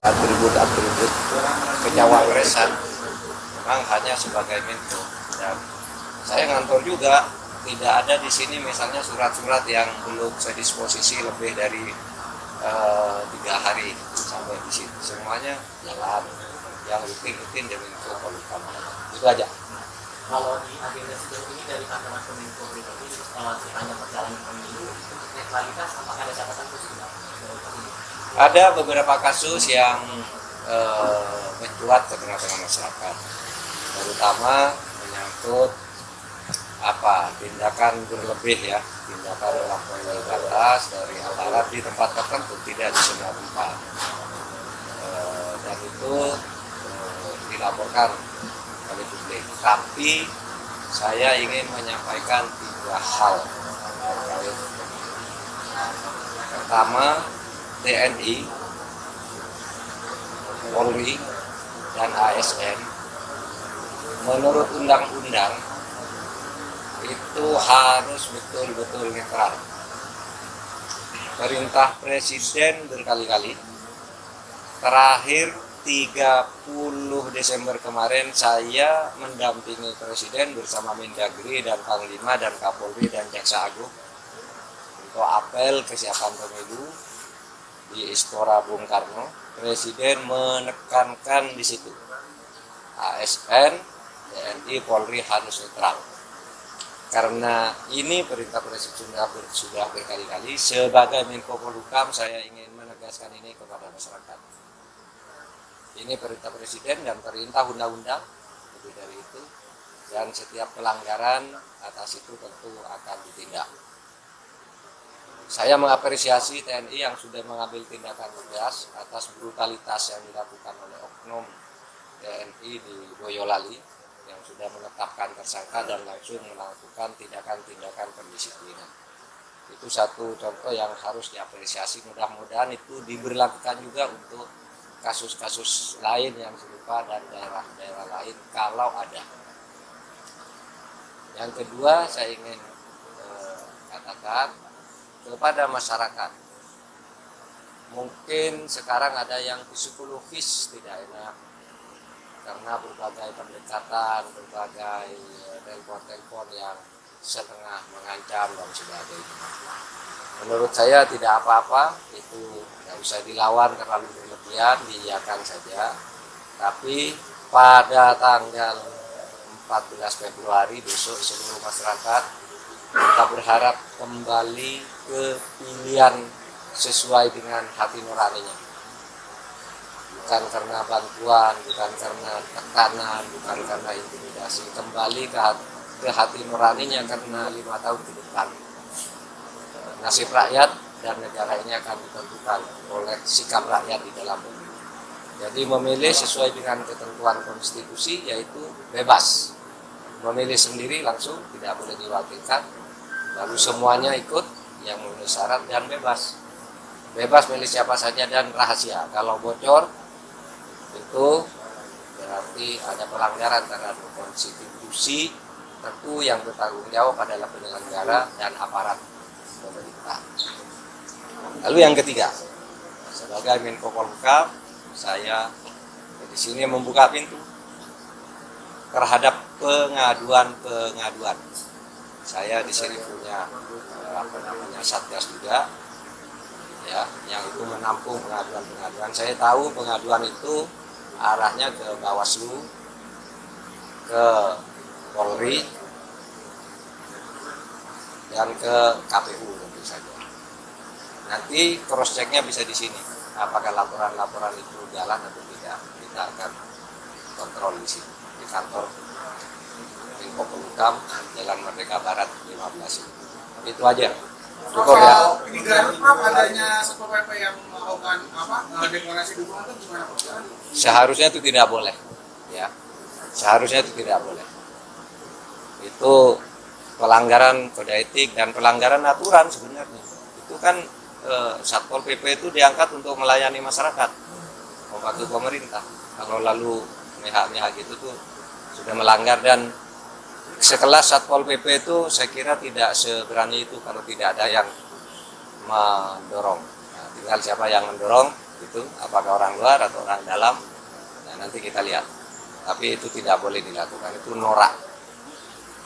atribut pencawapresan memang hanya sebagai Menko, dan saya ngantor juga tidak ada di sini misalnya surat-surat yang belum saya disposisi lebih dari 3 hari sampai di sini, semuanya jalan yang rutin di Menko Polhukam. Itu aja. Kalau di agenda sejauh ini dari kantor Menko pribadi sepanjang perjalanan pemilu untuk netralitas, apakah ada catatan khusus? Ada beberapa kasus yang mencuat ke tengah-tengah masyarakat, terutama menyangkut tindakan berlebih ya, tindakan melampaui batas dari aparat di tempat tertentu, tidak di semua tempat, dan itu dilaporkan oleh publik. Tapi saya ingin menyampaikan 3 hal terkait. Pertama, TNI, Polri, dan ASN menurut undang-undang itu harus betul-betul netral. Perintah Presiden berkali-kali. Terakhir 30 Desember kemarin saya mendampingi Presiden bersama Mendagri dan Panglima dan Kapolri dan Jaksa Agung untuk apel kesiapan pemilu di Istora Bung Karno. Presiden menekankan di situ ASN, TNI, Polri harus netral. Karena ini perintah Presiden sudah berkali-kali, sebagai Menko Polhukam saya ingin menegaskan ini kepada masyarakat. Ini perintah Presiden dan perintah undang-undang, lebih dari itu, dan setiap pelanggaran atas itu tentu akan ditindak. Saya mengapresiasi TNI yang sudah mengambil tindakan tegas atas brutalitas yang dilakukan oleh oknum TNI di Boyolali yang sudah menetapkan tersangka dan langsung melakukan tindakan-tindakan pendisiplinan. Itu satu contoh yang harus diapresiasi, mudah-mudahan itu diberlakukan juga untuk kasus-kasus lain yang serupa dan daerah-daerah lain kalau ada. Yang kedua, saya ingin katakan kepada masyarakat, mungkin sekarang ada yang psikologis tidak enak karena berbagai pendekatan, berbagai telepon-telepon yang setengah mengancam dan sebagainya. Menurut saya tidak apa-apa, itu tidak usah dilawan terlalu berlebihan, diiyakan saja. Tapi pada tanggal 14 Februari besok seluruh masyarakat kita berharap kembali ke pilihan sesuai dengan hati nuraninya. Bukan karena bantuan, bukan karena tekanan, bukan karena intimidasi. Kembali ke hati nuraninya karena 5 tahun ke depan nasib rakyat dan negara ini akan ditentukan oleh sikap rakyat di dalam pemilu. Jadi memilih sesuai dengan ketentuan konstitusi, yaitu bebas. Memilih sendiri langsung, tidak boleh diwakilkan. Lalu semuanya ikut yang memenuhi syarat dan bebas. Bebas milih siapa saja dan rahasia. Kalau bocor itu berarti ada pelanggaran terhadap konstitusi. Tentu yang bertanggung jawab adalah penyelenggara dan aparat pemerintah. Lalu yang ketiga, sebagai Menko Polhukam, saya di sini membuka pintu terhadap pengaduan-pengaduan. Saya di sini punya Satgas juga, ya, yang itu menampung pengaduan-pengaduan. Saya tahu pengaduan itu arahnya ke Bawaslu, ke Polri, dan ke KPU tentu saja. Nanti cross checknya bisa di sini. Apakah laporan-laporan itu jalan atau tidak? Kita akan kontrol di sini di kantor Menko Polhukam, Jalan Merdeka Barat 15 ini. Itu aja. Cukup ya. Di Garut adanya Satpol PP yang melakukan deklarasi dukungan itu gimana Pak? Seharusnya itu tidak boleh, ya. Seharusnya itu tidak boleh. Itu pelanggaran kode etik dan pelanggaran aturan sebenarnya. Itu kan Satpol PP itu diangkat untuk melayani masyarakat, membantu pemerintah. Kalau lalu mehak-mehak gitu tuh sudah melanggar, dan sekelas Satpol PP itu saya kira tidak seberani itu kalau tidak ada yang mendorong. Nah, tinggal siapa yang mendorong, Itu apakah orang luar atau orang dalam, nah, nanti kita lihat. Tapi itu tidak boleh dilakukan, itu norak.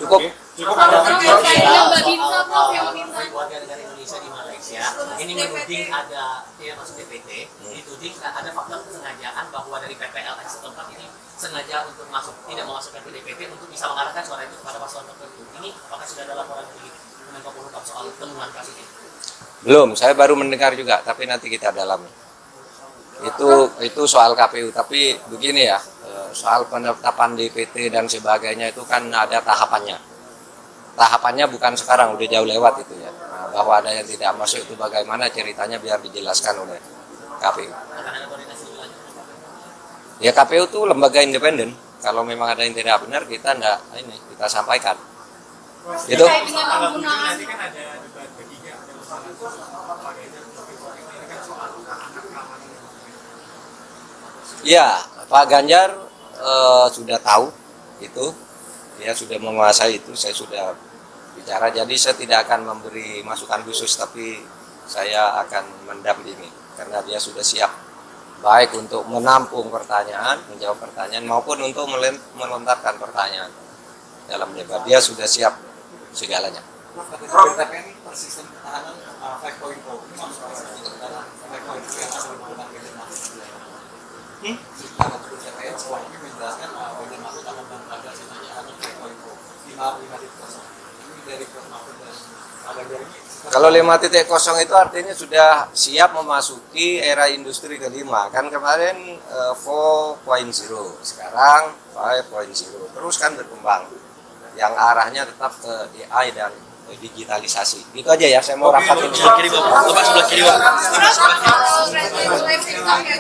Cukup. Cukup Ada ada video yang Mbak soal Binsa, Prof, yang Binsa. warga negara Indonesia di Malaysia ini menuding ada yang masuk DPT, dituding ada faktor kesengajaan bahwa dari PPLS setempat ini sengaja untuk tidak memasukkan ke DPT untuk bisa mengarahkan suara itu kepada paslon tertentu. Ini apakah sudah ada laporan di Menko Polhukam soal temuan kasus ini? Belum, saya baru mendengar juga, tapi nanti kita dalami. Itu soal KPU, tapi begini ya, soal penetapan DPT dan sebagainya itu kan ada tahapannya. Tahapannya bukan sekarang, udah jauh lewat itu ya. Nah, bahwa ada yang tidak masuk itu bagaimana ceritanya biar dijelaskan oleh KPU. Akan ada koordinasi lebih lanjut? Ya KPU itu lembaga independen. Kalau memang ada yang tidak benar kita kita sampaikan. Itu. Terkait dengan penggunaan nanti kan ada debat ketiga, ada masalah Pak Ganjar ini kan soal anak keamanan. Ya, Pak Ganjar sudah tahu itu, dia sudah menguasai itu, saya sudah bicara, jadi saya tidak akan memberi masukan khusus, tapi saya akan mendampingi, karena dia sudah siap, baik untuk menampung pertanyaan, menjawab pertanyaan, maupun untuk melontarkan pertanyaan dalam debat, dia sudah siap segalanya. TPN persisten pertahanan 5.0 ini maksudnya dalam 5.0 yang ada di Makassar Ganjar Mahfud. Karena TPN sebuah ini menjelaskan Ganjar Mahfud akan berada sebenarnya ada 5.0 ini dari Prof Mahfud dan Pak Ganjar ini. Kalau 5.0 itu artinya sudah siap memasuki era industri kelima. Kan kemarin 4.0, sekarang 5.0. Terus kan berkembang. Yang arahnya tetap ke AI dan digitalisasi. Itu aja ya, saya mau rapatin. Sebelah kiri Bapak, sebelah kiri Bapak. Prof, live TikTok ya.